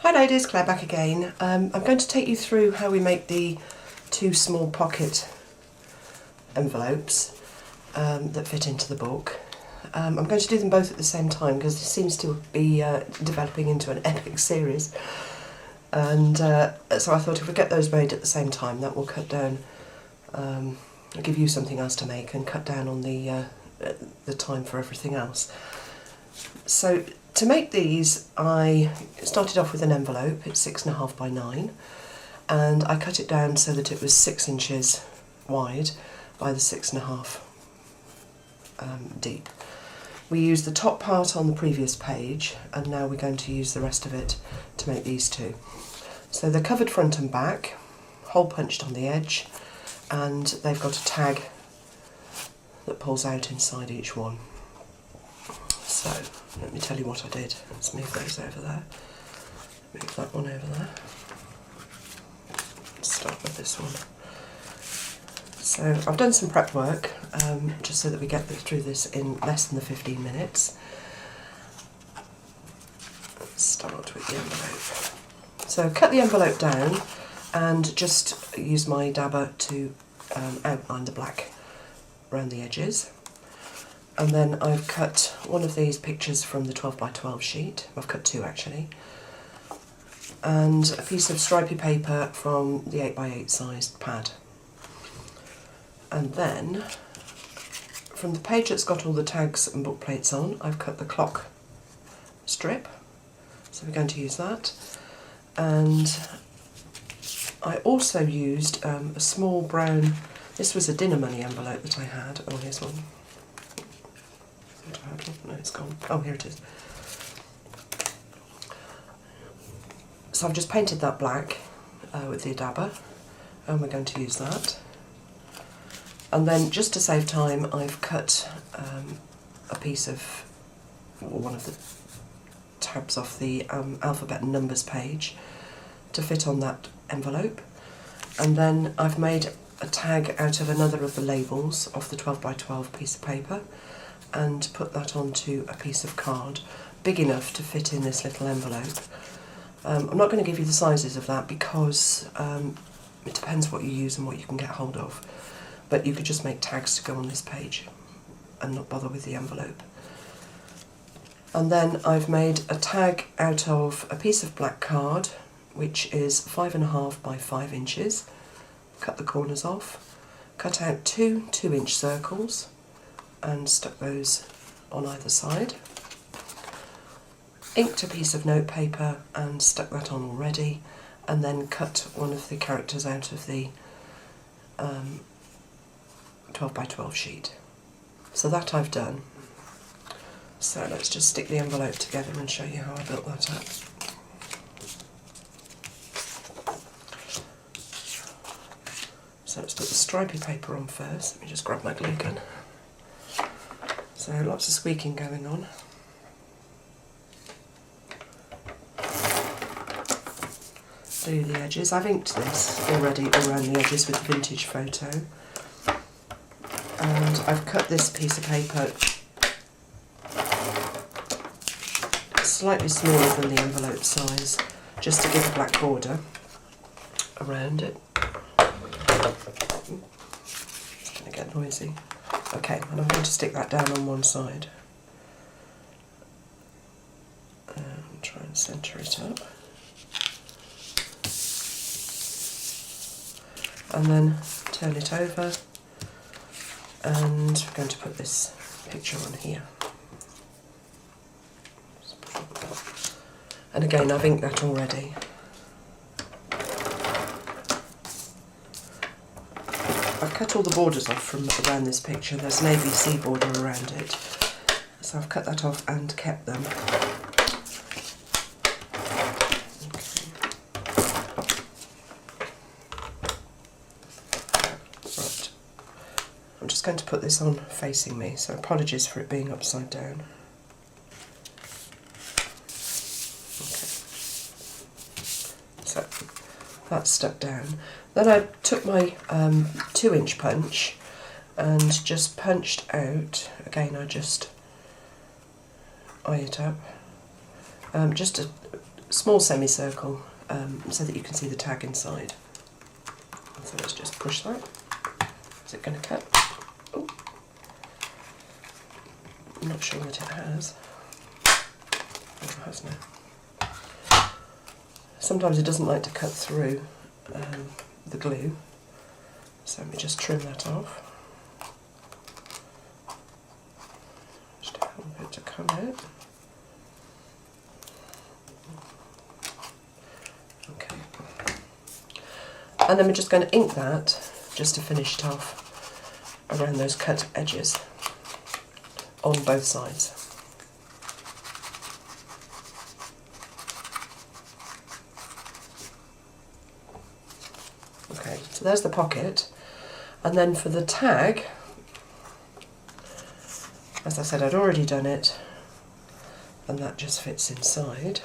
Hi ladies, Claire back again. I'm going to take you through how we make the two small pocket envelopes that fit into the book. I'm going to do them both at the same time because this seems to be developing into an epic series, and so I thought if we get those made at the same time, that will cut down, give you something else to make and cut down on the time for everything else. So to make these, I started off with an envelope. It's 6.5 by 9, and I cut it down so that it was 6 inches wide by the 6.5 deep. We used the top part on the previous page, and now we're going to use the rest of it to make these two. So they're covered front and back, hole punched on the edge, and they've got a tag that pulls out inside each one. So let me tell you what I did. Let's move those over there. Move that one over there. Let's start with this one. So I've done some prep work just so that we get through this in less than the 15 minutes. Let's start with the envelope. So cut the envelope down and just use my dabber to outline the black around the edges. And then I've cut one of these pictures from the 12 by 12 sheet. I've cut two actually. And a piece of stripy paper from the 8 by 8 sized pad. And then from the page that's got all the tags and book plates on, I've cut the clock strip. So we're going to use that. And I also used a small brown, this was a dinner money envelope that I had. Oh, here's one. No, it's gone. Oh, here it is. So I've just painted that black with the dabber, and we're going to use that. And then, just to save time, I've cut a piece of, one of the tabs off the alphabet and numbers page to fit on that envelope. And then I've made a tag out of another of the labels off the 12 by 12 piece of paper, and put that onto a piece of card big enough to fit in this little envelope. I'm not going to give you the sizes of that because it depends what you use and what you can get hold of, but you could just make tags to go on this page and not bother with the envelope. And then I've made a tag out of a piece of black card which is 5.5 by 5 inches, cut the corners off, cut out two 2-inch circles and stuck those on either side. Inked a piece of notepaper and stuck that on already, and then cut one of the characters out of the 12 by 12 sheet. So that I've done. So let's just stick the envelope together and show you how I built that up. So let's put the stripy paper on first. Let me just grab my glue gun. So lots of squeaking going on. Do the edges. I've inked this already around the edges with the vintage photo. And I've cut this piece of paper slightly smaller than the envelope size, just to give a black border around it. It's going to get noisy. Okay, and I'm going to stick that down on one side and try and centre it up, and then turn it over, and we're going to put this picture on here. And again, I've inked that already. I've cut all the borders off from around this picture. There's an ABC border around it, so I've cut that off and kept them. Okay. Right. I'm just going to put this on facing me, so apologies for it being upside down. Okay. So that's stuck down. Then I took my 2-inch punch and just punched out, again I just eye it up, just a small semicircle so that you can see the tag inside. So let's just push that. Is it going to cut? Oh. I'm not sure that it has. Oh, it has now. Sometimes it doesn't like to cut through the glue, so let me just trim that off. Just to help it to come out. Okay. And then we're just going to ink that just to finish it off around those cut edges on both sides. Okay, so there's the pocket, and then for the tag, as I said, I'd already done it, and that just fits inside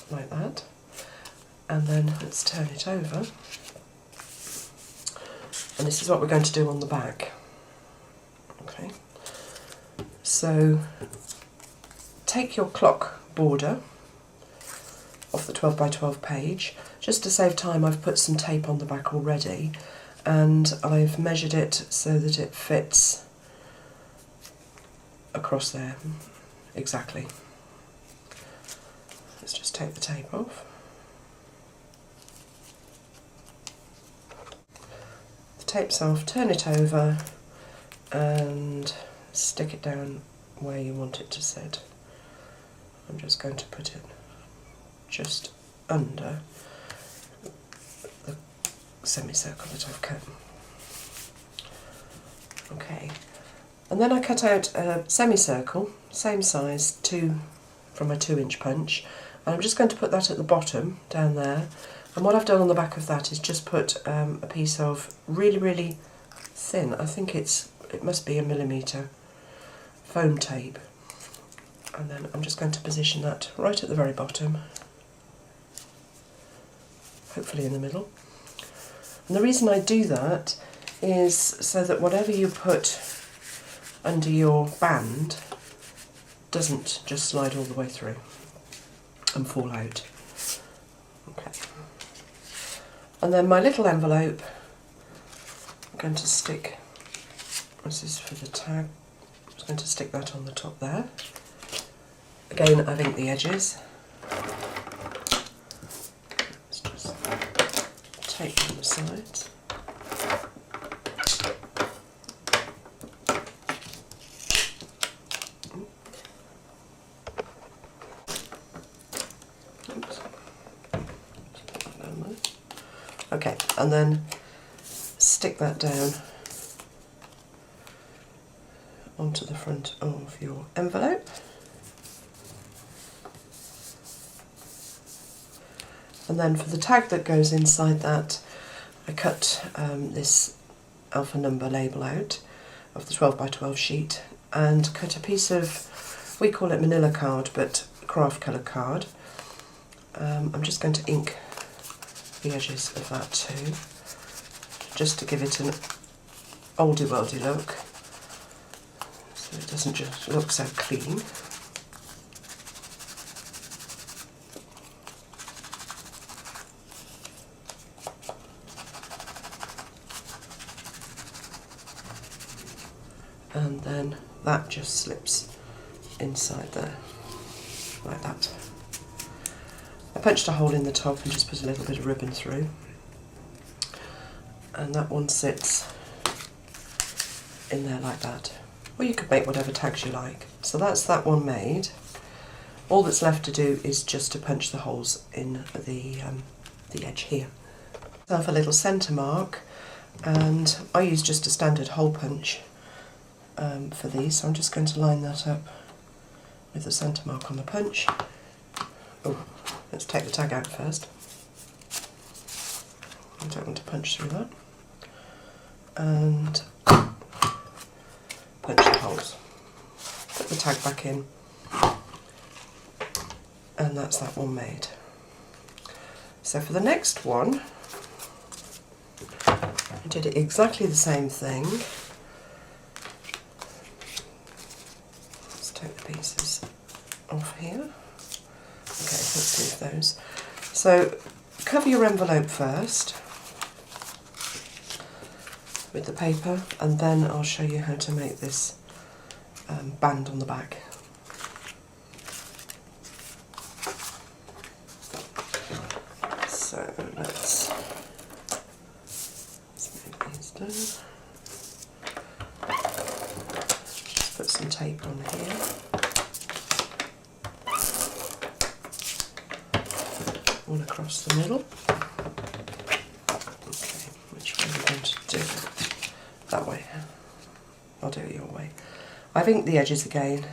like that. And then let's turn it over, and this is what we're going to do on the back. Okay, so take your clock border off the 12 by 12 page. Just to save time, I've put some tape on the back already, and I've measured it so that it fits across there exactly. Let's just take the tape off. The tape's off, turn it over and stick it down where you want it to sit. I'm just going to put it just under the semicircle that I've cut. Okay, and then I cut out a semicircle, same size, from my 2-inch punch, and I'm just going to put that at the bottom down there. And what I've done on the back of that is just put a piece of really thin, I think it must be 1mm foam tape, and then I'm just going to position that right at the very bottom, hopefully in the middle. And the reason I do that is so that whatever you put under your band doesn't just slide all the way through and fall out. Okay. And then my little envelope, I'm going to stick, this is for the tag, I'm just going to stick that on the top there. Again, I've inked the edges. Let's just tape on the sides. Okay, and then stick that down onto the front of your envelope. And then for the tag that goes inside that, I cut this alpha number label out of the 12 by 12 sheet and cut a piece of, we call it manila card, but craft coloured card. I'm just going to ink the edges of that too, just to give it an oldie-worldy look, so it doesn't just look so clean. And then that just slips inside there, like that. I punched a hole in the top and just put a little bit of ribbon through, and that one sits in there like that. Or you could make whatever tags you like. So that's that one made. All that's left to do is just to punch the holes in the edge here. I have a little centre mark, and I use just a standard hole punch for these, so I'm just going to line that up with the centre mark on the punch. Oh, let's take the tag out first. I don't want to punch through that. And punch the holes. Put the tag back in. And that's that one made. So for the next one, I did it exactly the same thing. Let's take the pieces off here. Okay, let's move those. So cover your envelope first with the paper, and then I'll show you how to make this band on the back. So let's move these down. Just put some tape on here. One across the middle. Okay, which way are we going to do it? That way. I'll do it your way. I've inked the edges again.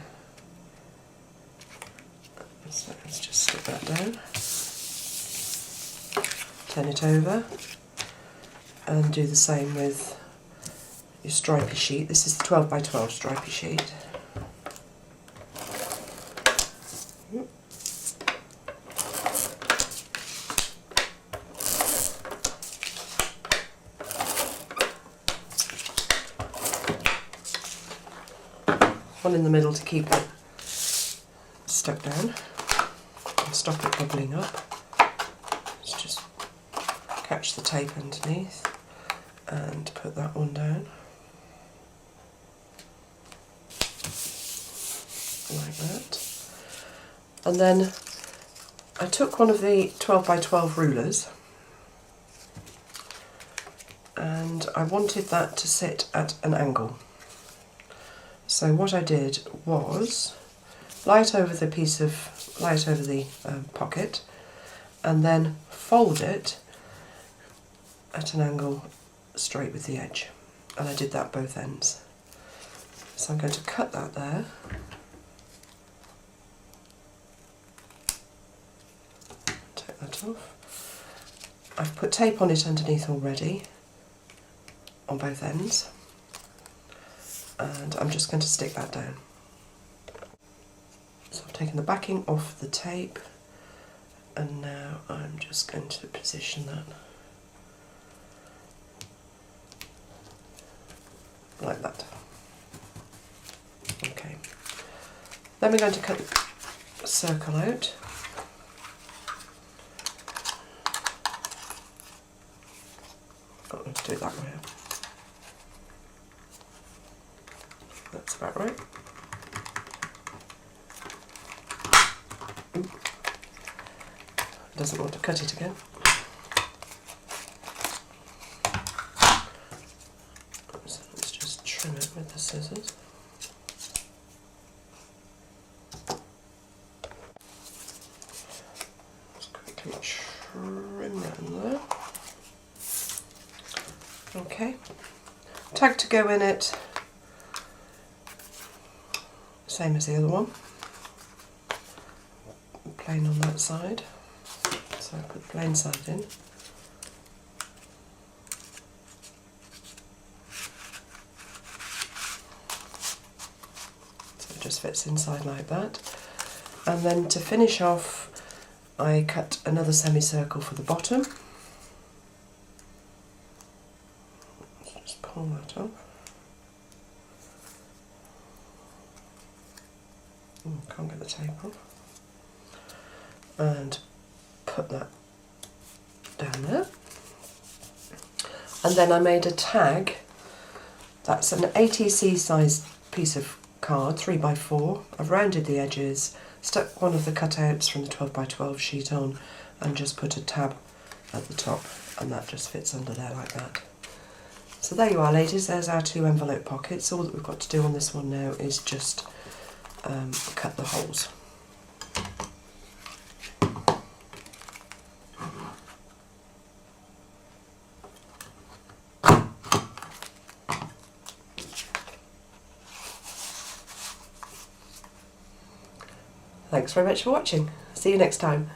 So let's just stick that down. Turn it over and do the same with your stripy sheet. This is the 12 by 12 stripy sheet. One in the middle to keep it stuck down and stop it bubbling up. Let's just catch the tape underneath and put that one down like that. And then I took one of the 12 by 12 rulers and I wanted that to sit at an angle. So what I did was lie it over the pocket and then fold it at an angle straight with the edge, and I did that both ends. So I'm going to cut that there. Take that off. I've put tape on it underneath already on both ends. And I'm just going to stick that down. So I've taken the backing off the tape and now I'm just going to position that like that. Okay. Then we're going to cut the circle out. Oh, let's do it that way. That's about right. Ooh. Doesn't want to cut it again. So let's just trim it with the scissors. Just quickly trim around there. Okay. Tag to go in it. Same as the other one, plain on that side, so I put the plain side in. So it just fits inside like that. And then to finish off, I cut another semicircle for the bottom. Let's just pull that up. Can't get the tape off. And put that down there. And then I made a tag. That's an ATC size piece of card, 3 by 4. I've rounded the edges, stuck one of the cutouts from the 12 by 12 sheet on, and just put a tab at the top, and that just fits under there like that. So there you are, ladies, there's our 2 envelope pockets. All that we've got to do on this one now is just cut the holes. Thanks very much for watching. See you next time.